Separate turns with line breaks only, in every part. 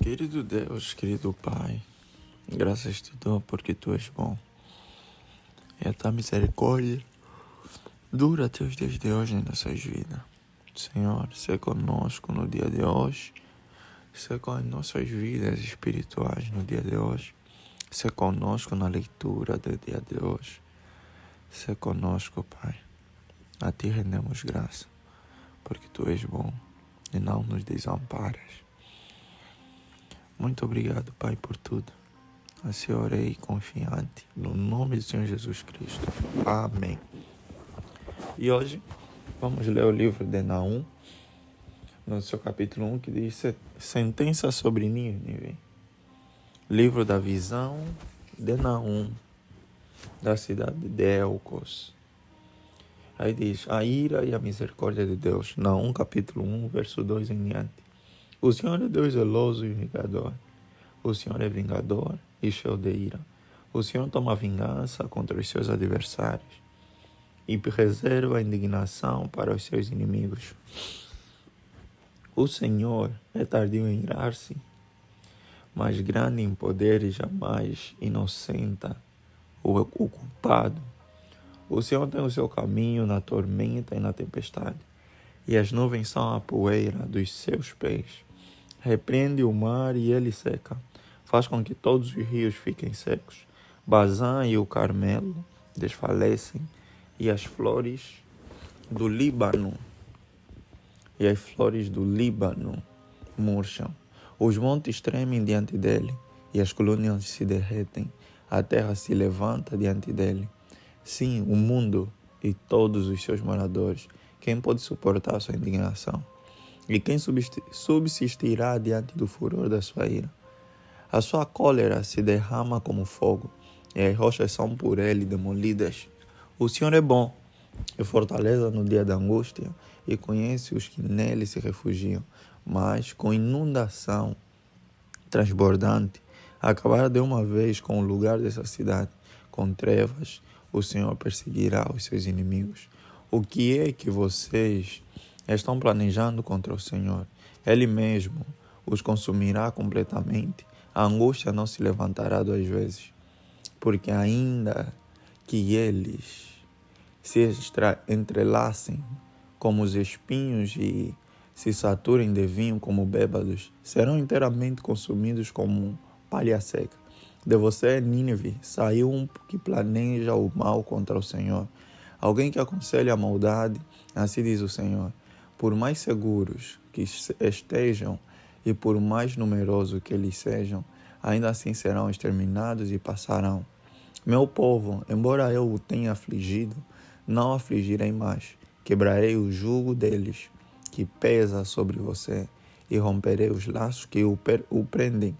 Querido Deus, querido Pai, graças te dou porque Tu és bom. E a Tua misericórdia dura até os dias de hoje em nossas vidas. Senhor, seja conosco no dia de hoje, seja com as nossas vidas espirituais no dia de hoje, seja conosco na leitura do dia de hoje. Seja conosco, Pai. A Ti rendemos graça, porque Tu és bom e não nos desamparas. Muito obrigado, Pai, por tudo. Assim orei confiante, no nome do Senhor Jesus Cristo. Amém. E hoje vamos ler o livro de Naum, no seu capítulo 1, que diz Sentença sobre Nínive. Livro da visão de Naum, da cidade de Elcos. Aí diz, a ira e a misericórdia de Deus. Naum, capítulo 1, verso 2 em diante. O Senhor é Deus zeloso e vingador. O Senhor é vingador e cheio de ira. O Senhor toma vingança contra os seus adversários e reserva a indignação para os seus inimigos. O Senhor é tardio em irar-se, mas grande em poder e jamais inocenta o culpado. O Senhor tem o seu caminho na tormenta e na tempestade, e as nuvens são a poeira dos seus pés. Repreende o mar e ele seca, faz com que todos os rios fiquem secos. Bazã e o Carmelo desfalecem, e as flores do Líbano murcham. Os montes tremem diante dele, e as colunas se derretem. A terra se levanta diante dele. Sim, o mundo e todos os seus moradores. Quem pode suportar sua indignação? E quem subsistirá diante do furor da sua ira? A sua cólera se derrama como fogo, e as rochas são por ele demolidas. O Senhor é bom, e fortaleza no dia da angústia, e conhece os que nele se refugiam. Mas com inundação transbordante, acabar de uma vez com o lugar dessa cidade. Com trevas, o Senhor perseguirá os seus inimigos. O que é que vocês estão planejando contra o Senhor? Ele mesmo os consumirá completamente. A angústia não se levantará duas vezes, porque ainda que eles se entrelacem como os espinhos e se saturem de vinho como bêbados, serão inteiramente consumidos como palha seca. De você, Nínive, saiu um que planeja o mal contra o Senhor, alguém que aconselha a maldade. Assim diz o Senhor: por mais seguros que estejam e por mais numerosos que eles sejam, ainda assim serão exterminados e passarão. Meu povo, embora eu o tenha afligido, não afligirei mais. Quebrarei o jugo deles, que pesa sobre você, e romperei os laços que o prendem.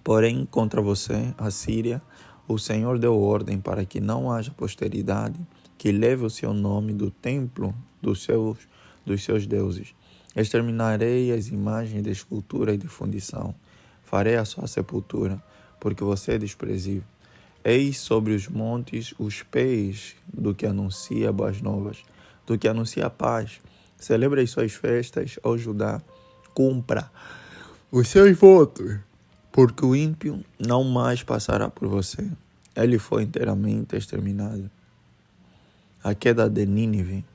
Porém, contra você, a Síria, o Senhor deu ordem para que não haja posteridade que leve o seu nome do templo dos seus deuses. Exterminarei as imagens de escultura e de fundição. Farei a sua sepultura, porque você é desprezível. Eis sobre os montes os pés do que anuncia boas novas, do que anuncia a paz. Celebre as suas festas, ó Judá. Cumpra os seus votos, porque o ímpio não mais passará por você. Ele foi inteiramente exterminado. A queda de Nínive.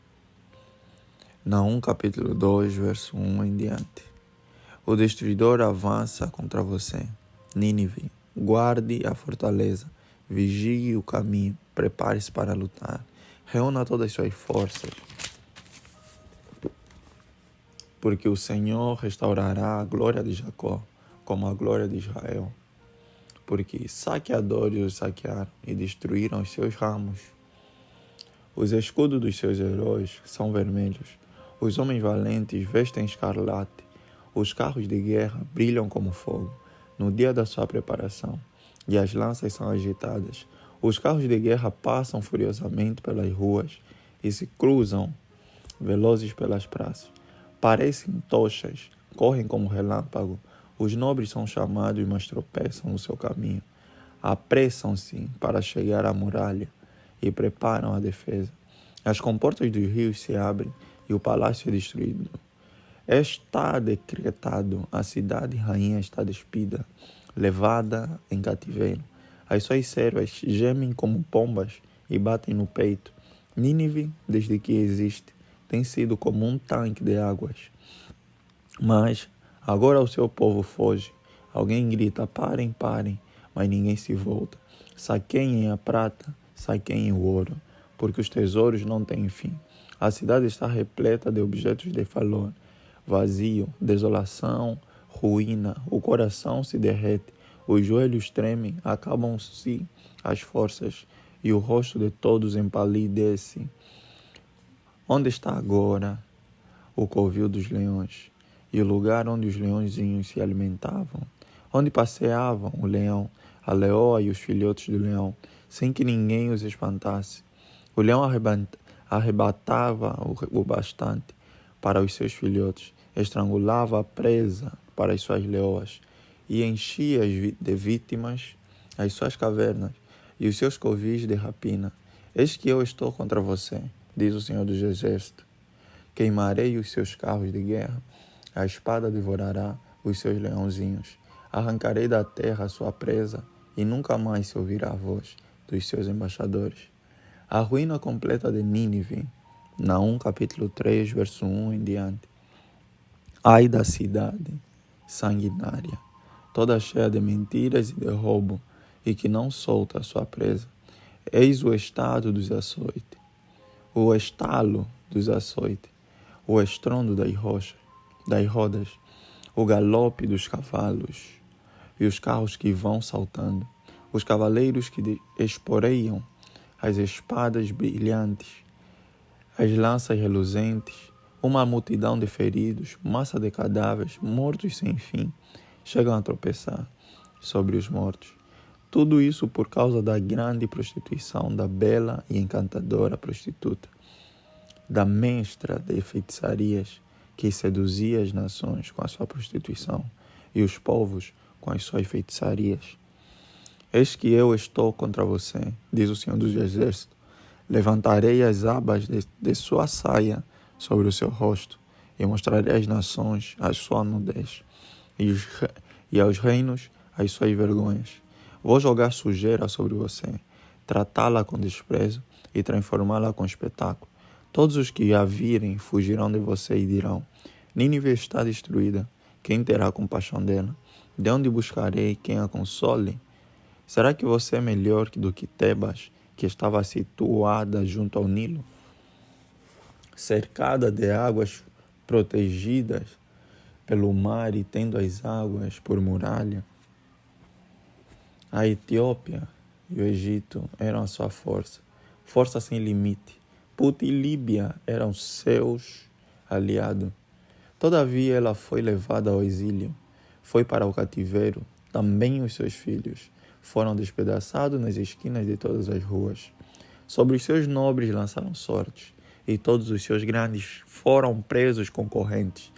Naum capítulo 2, verso 1 em diante. O destruidor avança contra você. Nínive, guarde a fortaleza, vigie o caminho, prepare-se para lutar. Reúna todas as suas forças, porque o Senhor restaurará a glória de Jacó, como a glória de Israel. Porque saqueadores os saquearam e destruíram os seus ramos. Os escudos dos seus heróis são vermelhos. Os homens valentes vestem escarlate. Os carros de guerra brilham como fogo no dia da sua preparação, e as lanças são agitadas. Os carros de guerra passam furiosamente pelas ruas e se cruzam velozes pelas praças. Parecem tochas, correm como relâmpago. Os nobres são chamados, mas tropeçam no seu caminho. Apressam-se para chegar à muralha e preparam a defesa. As comportas dos rios se abrem e o palácio é destruído. Está decretado, a cidade rainha está despida, levada em cativeiro. As suas servas gemem como pombas e batem no peito. Nínive, desde que existe, tem sido como um tanque de águas. Mas agora o seu povo foge. Alguém grita, parem, parem, mas ninguém se volta. Saqueiem a prata, saqueiem o ouro, porque os tesouros não têm fim. A cidade está repleta de objetos de valor. Vazio, desolação, ruína, o coração se derrete, os joelhos tremem, acabam-se as forças e o rosto de todos empalidece. Onde está agora o covil dos leões e o lugar onde os leõezinhos se alimentavam? Onde passeavam o leão, a leoa e os filhotes do leão, sem que ninguém os espantasse? O leão arrebatava o bastante para os seus filhotes, estrangulava a presa para as suas leoas e enchia de vítimas as suas cavernas e os seus covis de rapina. Eis que eu estou contra você, diz o Senhor dos Exércitos. Queimarei os seus carros de guerra, a espada devorará os seus leãozinhos. Arrancarei da terra a sua presa e nunca mais se ouvirá a voz dos seus embaixadores. A ruína completa de Nínive, Naum capítulo 3, verso 1 em diante. Ai da cidade sanguinária, toda cheia de mentiras e de roubo, e que não solta a sua presa. Eis o estado dos açoites, o estalo dos açoites, o estrondo das rodas, o galope dos cavalos, e os carros que vão saltando, os cavaleiros que esporeiam, as espadas brilhantes, as lanças reluzentes, uma multidão de feridos, massa de cadáveres, mortos sem fim, chegam a tropeçar sobre os mortos. Tudo isso por causa da grande prostituição da bela e encantadora prostituta, da mestra de feitiçarias que seduzia as nações com a sua prostituição e os povos com as suas feitiçarias. Eis que eu estou contra você, diz o Senhor dos Exércitos. Levantarei as abas de sua saia sobre o seu rosto e mostrarei às nações a sua nudez e aos reinos as suas vergonhas. Vou jogar sujeira sobre você, tratá-la com desprezo e transformá-la com espetáculo. Todos os que a virem fugirão de você e dirão: Nínive está destruída, quem terá compaixão dela? De onde buscarei quem a console? Será que você é melhor do que Tebas, que estava situada junto ao Nilo, cercada de águas protegidas pelo mar e tendo as águas por muralha? A Etiópia e o Egito eram a sua força, força sem limite. Puta e Líbia eram seus aliados. Todavia ela foi levada ao exílio, foi para o cativeiro. Também os seus filhos foram despedaçados nas esquinas de todas as ruas. Sobre os seus nobres lançaram sortes, e todos os seus grandes foram presos com correntes.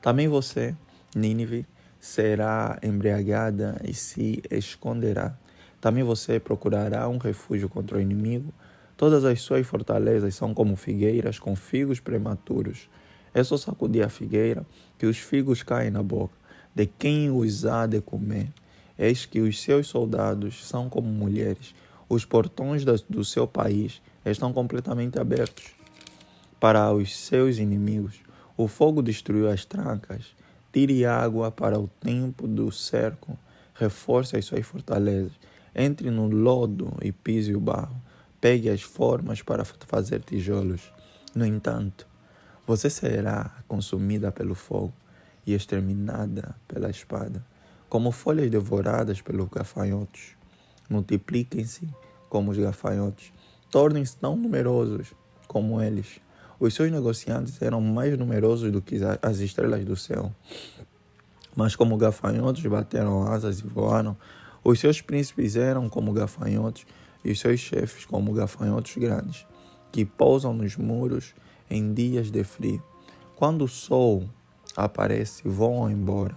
Também você, Nínive, será embriagada e se esconderá. Também você procurará um refúgio contra o inimigo. Todas as suas fortalezas são como figueiras com figos prematuros. É só sacudir a figueira que os figos caem na boca de quem os há de comer. Eis que os seus soldados são como mulheres. Os portões do seu país estão completamente abertos para os seus inimigos. O fogo destruiu as trancas. Tire água para o tempo do cerco. Reforce as suas fortalezas. Entre no lodo e pise o barro. Pegue as formas para fazer tijolos. No entanto, você será consumida pelo fogo e exterminada pela espada, como folhas devoradas pelos gafanhotos. Multipliquem-se como os gafanhotos. Tornem-se tão numerosos como eles. Os seus negociantes eram mais numerosos do que as estrelas do céu. Mas como gafanhotos bateram asas e voaram, os seus príncipes eram como gafanhotos e os seus chefes como gafanhotos grandes, que pousam nos muros em dias de frio. Quando o sol aparece, voam embora,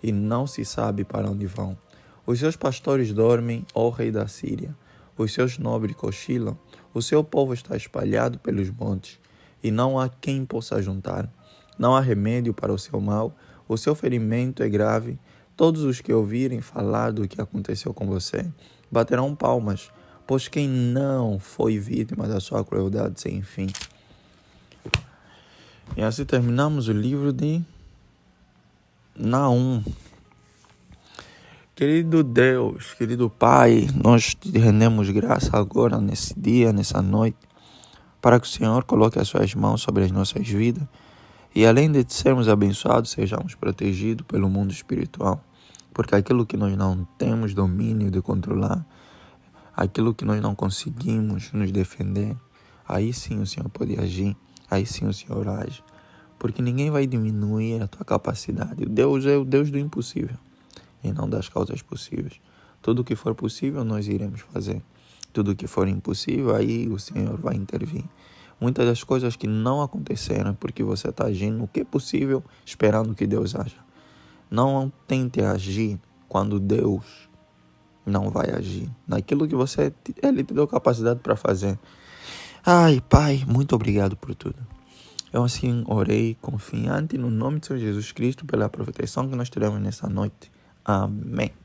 e não se sabe para onde vão. Os seus pastores dormem, ó rei da Síria. Os seus nobres cochilam. O seu povo está espalhado pelos montes, e não há quem possa juntar. Não há remédio para o seu mal, o seu ferimento é grave. Todos os que ouvirem falar do que aconteceu com você baterão palmas, pois quem não foi vítima da sua crueldade sem fim. E assim terminamos o livro de Naum. Querido Deus, querido Pai, nós te rendemos graça agora, nesse dia, nessa noite, para que o Senhor coloque as suas mãos sobre as nossas vidas e, além de sermos abençoados, sejamos protegidos pelo mundo espiritual. Porque aquilo que nós não temos domínio de controlar, aquilo que nós não conseguimos nos defender, aí sim o Senhor pode agir, aí sim o Senhor age. Porque ninguém vai diminuir a tua capacidade. Deus é o Deus do impossível e não das causas possíveis. Tudo que for possível, nós iremos fazer. Tudo que for impossível, aí o Senhor vai intervir. Muitas das coisas que não aconteceram é porque você está agindo no que é possível, esperando que Deus haja. Não tente agir quando Deus não vai agir. Naquilo que Ele te deu capacidade para fazer. Ai, Pai, muito obrigado por tudo. Eu assim orei confiante no nome de Senhor Jesus Cristo pela proteção que nós teremos nessa noite. Amém.